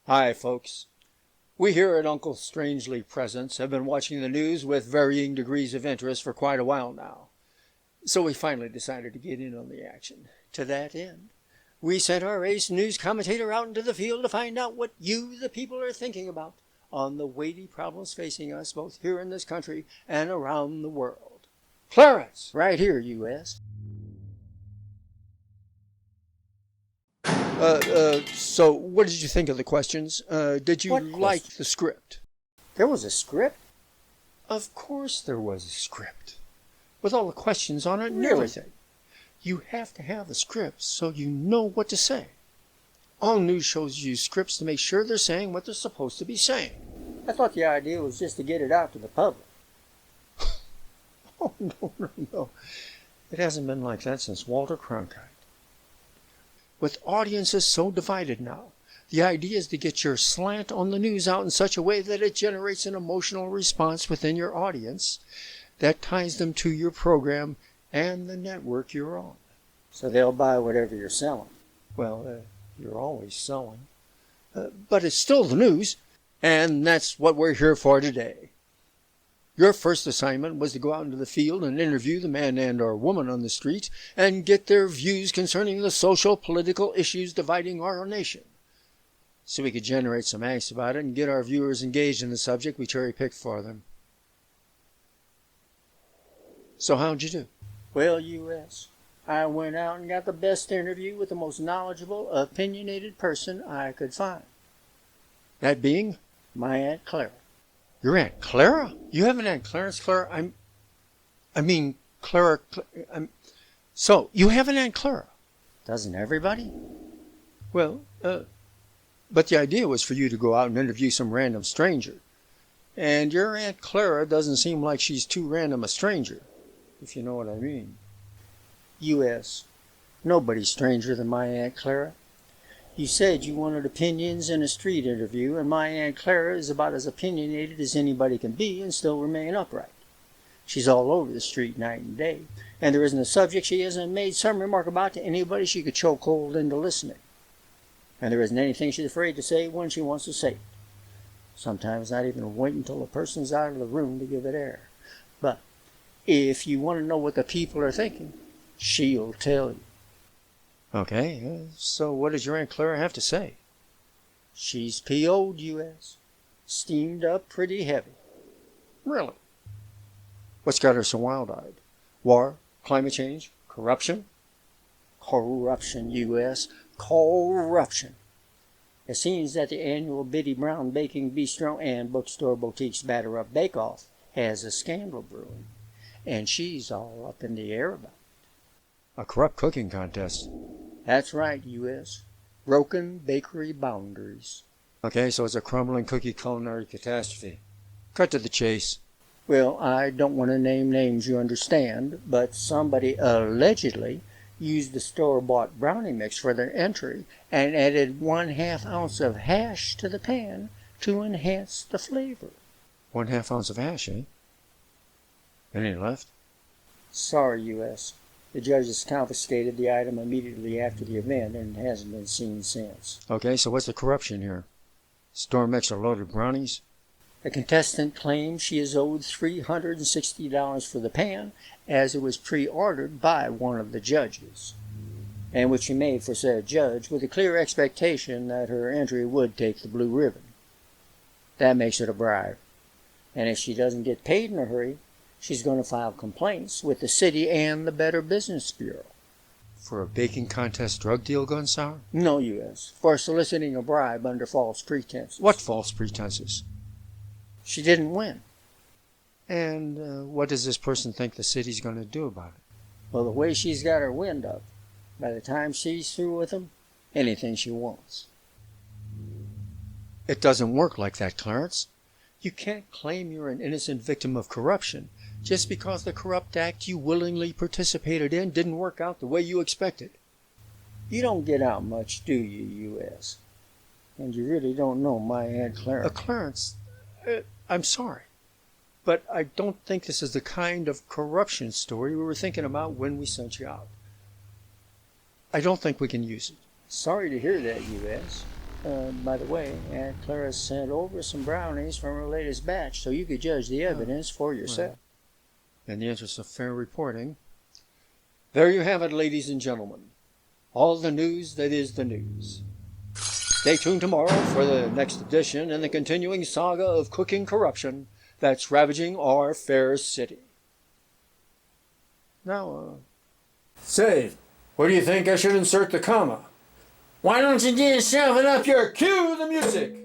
Hi, folks. We here at Uncle Strangely Presents have been watching the news with varying degrees of interest for quite a while now. So we finally decided to get in on the action. To that end, we sent our ace news commentator out into the field to find out what you, the people, are thinking about on the weighty problems facing us both here in this country and around the world. Clarence, right here, U.S. So what did you think of the questions? Did you like the script? There was a script? Of course there was a script. With all the questions on it and Really? everything. You have to have the script so you know what to say. All news shows use scripts to make sure they're saying what they're supposed to be saying. I thought the idea was just to get it out to the public. Oh, no. It hasn't been like that since Walter Cronkite. With audiences so divided now, the idea is to get your slant on the news out in such a way that it generates an emotional response within your audience that ties them to your program and the network you're on. So they'll buy whatever you're selling. Well, you're always selling. But it's still the news, and that's what we're here for today. Your first assignment was to go out into the field and interview the man and or woman on the street and get their views concerning the social, political issues dividing our nation. So we could generate some angst about it and get our viewers engaged in the subject we cherry-picked for them. So how'd you do? Well, U.S., I went out and got the best interview with the most knowledgeable, opinionated person I could find. That being? My Aunt Clara. Your Aunt Clara? You have an Aunt Clarence? Clara? So, you have an Aunt Clara? Doesn't everybody? Well, but the idea was for you to go out and interview some random stranger. And your Aunt Clara doesn't seem like she's too random a stranger, if you know what I mean. U.S., nobody's stranger than my Aunt Clara. You said you wanted opinions in a street interview, and my Aunt Clara is about as opinionated as anybody can be and still remain upright. She's all over the street night and day, and there isn't a subject she hasn't made some remark about to anybody she could choke hold into listening. And there isn't anything she's afraid to say when she wants to say it. Sometimes not even wait until the person's out of the room to give it air. But if you want to know what the people are thinking, she'll tell you. Okay, so what does your Aunt Clara have to say? She's PO'd, U.S. Steamed up pretty heavy. Really? What's got her so wild-eyed? War? Climate change? Corruption? Corruption, U.S. Corruption. It seems that the annual Biddy Brown Baking Bistro and Bookstore Boutiques Batter Up Bake Off has a scandal brewing, and she's all up in the air about it. A corrupt cooking contest. That's right, U.S. Broken bakery boundaries. Okay, so it's a crumbling cookie culinary catastrophe. Cut to the chase. Well, I don't want to name names, you understand, but somebody allegedly used the store-bought brownie mix for their entry and added 1/2 ounce of hash to the pan to enhance the flavor. 1/2 ounce of hash, eh? Any left? Sorry, U.S. The judge has confiscated the item immediately after the event and hasn't been seen since. Okay, so what's the corruption here? Store mix or loaded brownies? The contestant claims she is owed $360 for the pan, as it was pre-ordered by one of the judges, and which she made for said judge with a clear expectation that her entry would take the blue ribbon. That makes it a bribe, and if she doesn't get paid in a hurry, she's going to file complaints with the city and the Better Business Bureau. For a baking contest drug deal gone sour? No, U.S. For soliciting a bribe under false pretenses. What false pretenses? She didn't win. And what does this person think the city's going to do about it? Well, the way she's got her wind up, by the time she's through with them, anything she wants. It doesn't work like that, Clarence. You can't claim you're an innocent victim of corruption just because the corrupt act you willingly participated in didn't work out the way you expected. You don't get out much, do you, U.S.? And you really don't know my Aunt Clara. Clarence, I'm sorry, but I don't think this is the kind of corruption story we were thinking about when we sent you out. I don't think we can use it. Sorry to hear that, U.S. By the way, Aunt Clara sent over some brownies from her latest batch so you could judge the evidence for yourself. In the interest of fair reporting, there you have it, ladies and gentlemen. All the news that is the news. Stay tuned tomorrow for the next edition in the continuing saga of cooking corruption that's ravaging our fair city. Now, say, where do you think I should insert the comma? Why don't you just shove it up your cue the music?